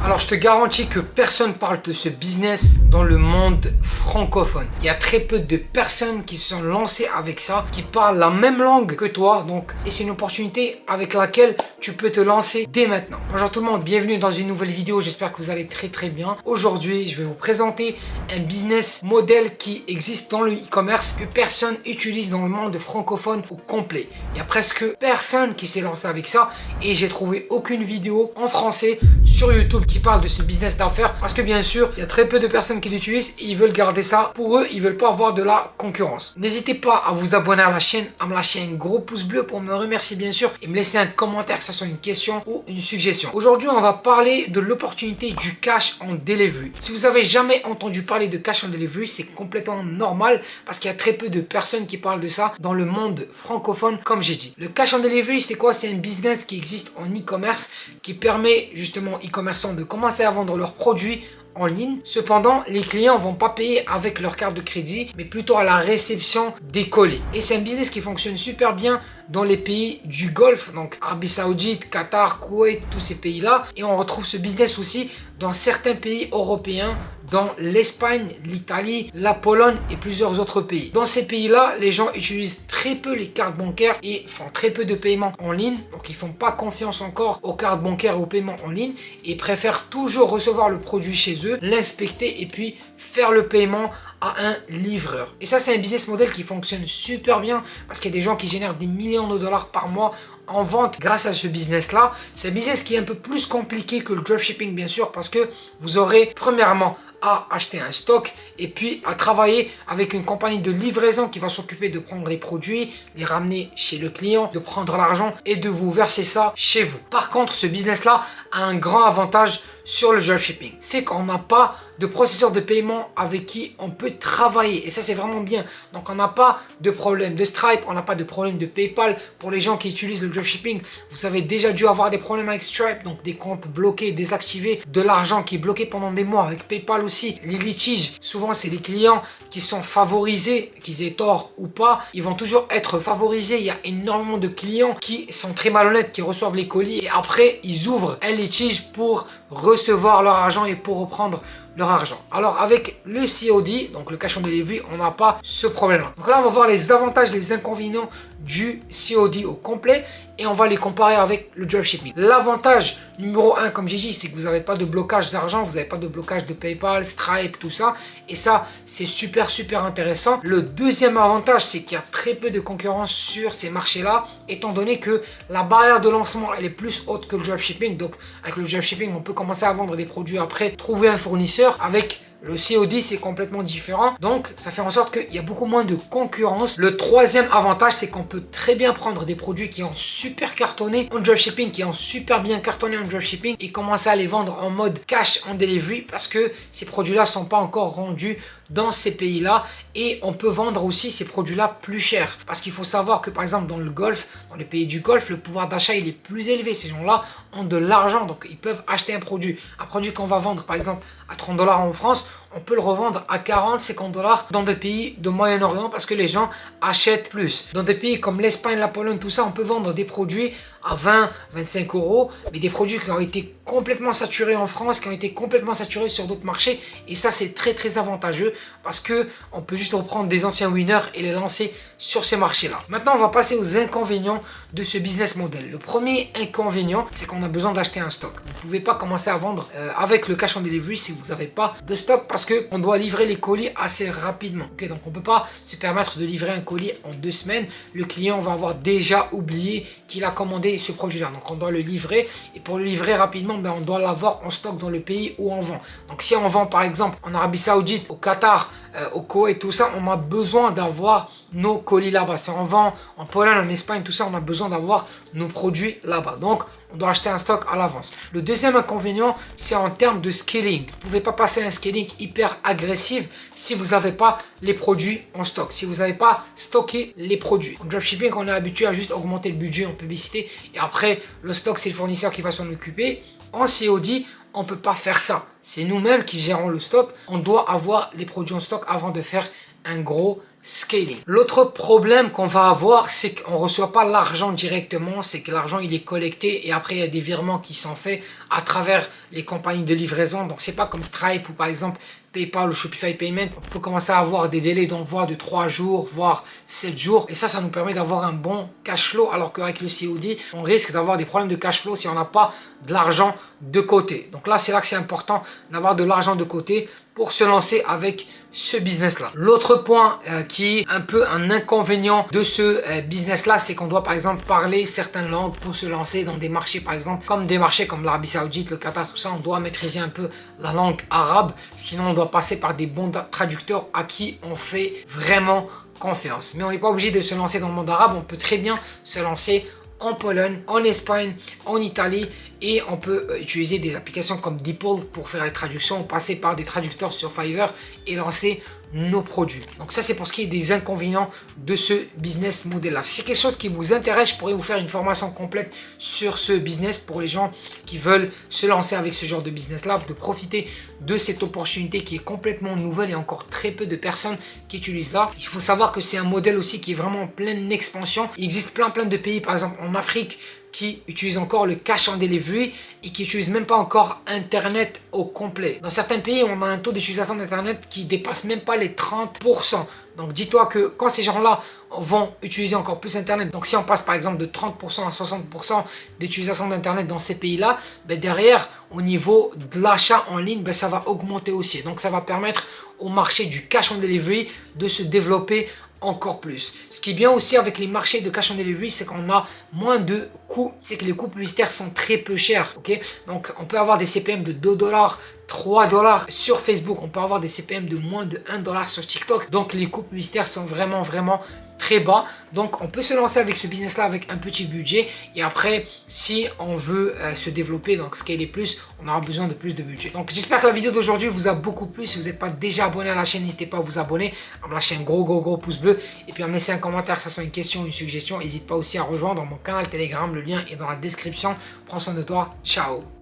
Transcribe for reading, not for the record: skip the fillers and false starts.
Alors je te garantis que personne parle de ce business dans le monde francophone. Il y a très peu de personnes qui se sont lancées avec ça, qui parlent la même langue que toi. Donc, et c'est une opportunité avec laquelle tu peux te lancer dès maintenant. Bonjour tout le monde, bienvenue dans une nouvelle vidéo. J'espère que vous allez très bien. Aujourd'hui, je vais vous présenter un business model qui existe dans le e-commerce que personne utilise dans le monde francophone au complet. Il y a presque personne qui s'est lancé avec ça et j'ai trouvé aucune vidéo en français sur YouTube qui parle de ce business d'affaires parce que bien sûr il y a très peu de personnes qui l'utilisent et ils veulent garder ça pour eux, ils veulent pas avoir de la concurrence. N'hésitez pas à vous abonner à la chaîne, à me lâcher un gros pouce bleu pour me remercier bien sûr et me laisser un commentaire que ce soit une question ou une suggestion. Aujourd'hui on va parler de l'opportunité du cash on delivery. Si vous avez jamais entendu parler de cash on delivery, c'est complètement normal parce qu'il y a très peu de personnes qui parlent de ça dans le monde francophone comme j'ai dit. Le cash on delivery c'est quoi? C'est un business qui existe en e-commerce qui permet justement aux e-commerçants de commencer à vendre leurs produits en ligne. Cependant, les clients vont pas payer avec leur carte de crédit, mais plutôt à la réception des colis. Et c'est un business qui fonctionne super bien dans les pays du Golfe, donc Arabie Saoudite, Qatar, Koweït, tous ces pays-là. Et on retrouve ce business aussi dans certains pays européens, dans l'Espagne, l'Italie, la Pologne et plusieurs autres pays. Dans ces pays-là, les gens utilisent très peu les cartes bancaires et font très peu de paiements en ligne. Donc, ils font pas confiance encore aux cartes bancaires et aux paiements en ligne et préfèrent toujours recevoir le produit chez eux, l'inspecter et puis faire le paiement à un livreur. Et ça, c'est un business model qui fonctionne super bien parce qu'il y a des gens qui génèrent des millions de dollars par mois en vente grâce à ce business là. C'est un business qui est un peu plus compliqué que le dropshipping bien sûr parce que vous aurez premièrement à acheter un stock et puis à travailler avec une compagnie de livraison qui va s'occuper de prendre les produits, les ramener chez le client, de prendre l'argent et de vous verser ça chez vous. Par contre, ce business là a un grand avantage sur le dropshipping, c'est qu'on n'a pas de processeur de paiement avec qui on peut travailler et ça c'est vraiment bien. Donc on n'a pas de problème de Stripe, on n'a pas de problème de PayPal. Pour les gens qui utilisent le dropshipping, vous avez déjà dû avoir des problèmes avec Stripe, donc des comptes bloqués, désactivés, de l'argent qui est bloqué pendant des mois. Avec PayPal aussi, les litiges, souvent c'est les clients qui sont favorisés, qu'ils aient tort ou pas, ils vont toujours être favorisés. Il y a énormément de clients qui sont très malhonnêtes, qui reçoivent les colis et après ils ouvrent un litige pour recevoir leur argent et pour reprendre leur argent. Alors avec le COD, donc le cash on delivery, on n'a pas ce problème là. Donc là on va voir les avantages, les inconvénients du COD au complet et on va les comparer avec le dropshipping. L'avantage numéro 1 comme j'ai dit, c'est que vous n'avez pas de blocage d'argent, vous n'avez pas de blocage de PayPal, Stripe, tout ça et ça c'est super intéressant. Le deuxième avantage c'est qu'il y a très peu de concurrence sur ces marchés là étant donné que la barrière de lancement elle est plus haute que le dropshipping. Donc avec le dropshipping on peut commencer à vendre des produits après trouver un fournisseur. Avec le COD, c'est complètement différent. Donc, ça fait en sorte qu'il y a beaucoup moins de concurrence. Le troisième avantage, c'est qu'on peut très bien prendre des produits qui ont super cartonné en dropshipping, qui ont super bien cartonné en dropshipping et commencer à les vendre en mode cash on delivery parce que ces produits-là ne sont pas encore rendus dans ces pays-là et on peut vendre aussi ces produits-là plus cher parce qu'il faut savoir que par exemple dans le Golfe, dans les pays du Golfe, le pouvoir d'achat il est plus élevé. Ces gens-là ont de l'argent donc ils peuvent acheter un produit qu'on va vendre par exemple à 30 $ en France, on peut le revendre à 40-50 $ dans des pays de Moyen-Orient parce que les gens achètent plus. Dans des pays comme l'Espagne, la Pologne, tout ça, on peut vendre des produits à 20-25 €, mais des produits qui ont été complètement saturés en France, qui ont été complètement saturés sur d'autres marchés. Et ça, c'est très avantageux parce que on peut juste reprendre des anciens winners et les lancer sur ces marchés-là. Maintenant, on va passer aux inconvénients de ce business model. Le premier inconvénient, c'est qu'on a besoin d'acheter un stock. Vous ne pouvez pas commencer à vendre avec le cash on delivery si vous n'avez pas de stock parce qu'on doit livrer les colis assez rapidement. Okay, donc, on ne peut pas se permettre de livrer un colis en 2 semaines. Le client va avoir déjà oublié qu'il a commandé ce produit-là. Donc, on doit le livrer et pour le livrer rapidement, on doit l'avoir en stock dans le pays où on vend. Donc, si on vend par exemple en Arabie Saoudite, au Qatar, au Koweït, tout ça, on a besoin d'avoir nos colis là-bas. Si on vend en Pologne, en Espagne, tout ça, on a besoin d'avoir nos produits là-bas. Donc, on doit acheter un stock à l'avance. Le deuxième inconvénient, c'est en termes de scaling. Vous ne pouvez pas passer un scaling hyper agressif si vous n'avez pas les produits en stock, si vous n'avez pas stocké les produits. En dropshipping, on est habitué à juste augmenter le budget en publicité et après, le stock, c'est le fournisseur qui va s'en occuper. En COD, on ne peut pas faire ça. C'est nous-mêmes qui gérons le stock. On doit avoir les produits en stock avant de faire un gros scaling. L'autre problème qu'on va avoir, c'est qu'on ne reçoit pas l'argent directement, c'est que l'argent il est collecté et après il y a des virements qui sont faits à travers les compagnies de livraison. Donc c'est pas comme Stripe ou par exemple PayPal ou Shopify Payment. On peut commencer à avoir des délais d'envoi de 3 jours, voire 7 jours. Et ça nous permet d'avoir un bon cash flow. Alors qu'avec le COD, on risque d'avoir des problèmes de cash flow si on n'a pas de l'argent de côté. Donc là, c'est là que c'est important d'avoir de l'argent de côté pour se lancer avec ce business là. L'autre point qui est un peu un inconvénient de ce business là, c'est qu'on doit par exemple parler certaines langues pour se lancer dans des marchés par exemple comme des marchés comme l'Arabie Saoudite, le Qatar, tout ça. On doit maîtriser un peu la langue arabe, sinon on doit passer par des bons traducteurs à qui on fait vraiment confiance. Mais on n'est pas obligé de se lancer dans le monde arabe, on peut très bien se lancer en Pologne, en Espagne, en Italie, et on peut utiliser des applications comme DeepL pour faire les traductions, passer par des traducteurs sur Fiverr et lancer nos produits. Donc ça, c'est pour ce qui est des inconvénients de ce business model là. Si c'est quelque chose qui vous intéresse, je pourrais vous faire une formation complète sur ce business pour les gens qui veulent se lancer avec ce genre de business là, de profiter de cette opportunité qui est complètement nouvelle et encore très peu de personnes qui utilisent ça. Il faut savoir que c'est un modèle aussi qui est vraiment en pleine expansion. Il existe plein de pays, par exemple en Afrique, qui utilisent encore le cash on delivery et qui n'utilisent même pas encore Internet au complet. Dans certains pays, on a un taux d'utilisation d'Internet qui dépasse même pas les 30%. Donc dis-toi que quand ces gens-là vont utiliser encore plus Internet, donc si on passe par exemple de 30% à 60% d'utilisation d'Internet dans ces pays-là, ben derrière, au niveau de l'achat en ligne, ben ça va augmenter aussi. Donc ça va permettre au marché du cash on delivery de se développer encore plus. Ce qui est bien aussi avec les marchés de cash on delivery, c'est qu'on a moins de coûts, c'est que les coûts publicitaires sont très peu chers, ok? Donc on peut avoir des CPM de 2 $, 3 $ sur Facebook, on peut avoir des CPM de moins de 1 $ sur TikTok. Donc les coûts publicitaires sont vraiment très bas. Donc on peut se lancer avec ce business là avec un petit budget, et après si on veut se développer, donc scaler plus, on aura besoin de plus de budget. Donc j'espère que la vidéo d'aujourd'hui vous a beaucoup plu. Si vous n'êtes pas déjà abonné à la chaîne, n'hésitez pas à vous abonner, à me lâcher un gros pouce bleu et puis à me laisser un commentaire, que ce soit une question ou une suggestion. N'hésite pas aussi à rejoindre mon canal Telegram, le lien est dans la description. Prends soin de toi, ciao.